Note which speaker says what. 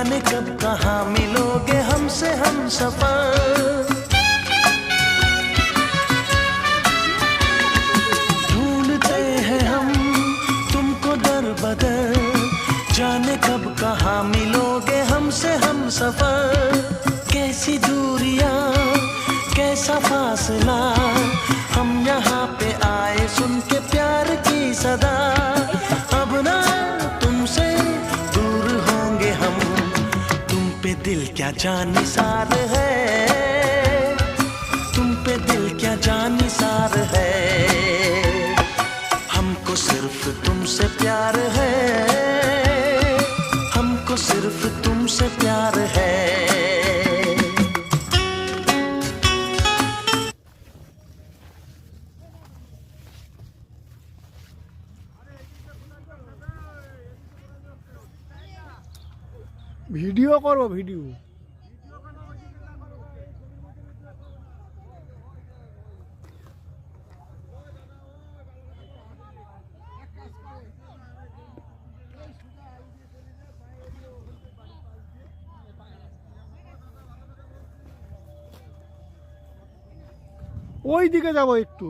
Speaker 1: जाने कब कहाँ मिलोगे हमसे हम सफर। ढूंढते हैं हम तुमको दर बदर, जाने कब कहाँ मिलोगे हमसे हम सफर। कैसी दूरियां कैसा फासला, हम यहाँ पे आए सुन के प्यार की सदा। अब ना तुमसे दूर होंगे हम, तुम पे दिल क्या जानिसार है, तुम पे दिल क्या जानिसार है। हमको सिर्फ तुमसे प्यार है, हमको सिर्फ तुमसे प्यार है।
Speaker 2: ভিডিও করো ভিডিও। ওই দিকে যাবো একটু।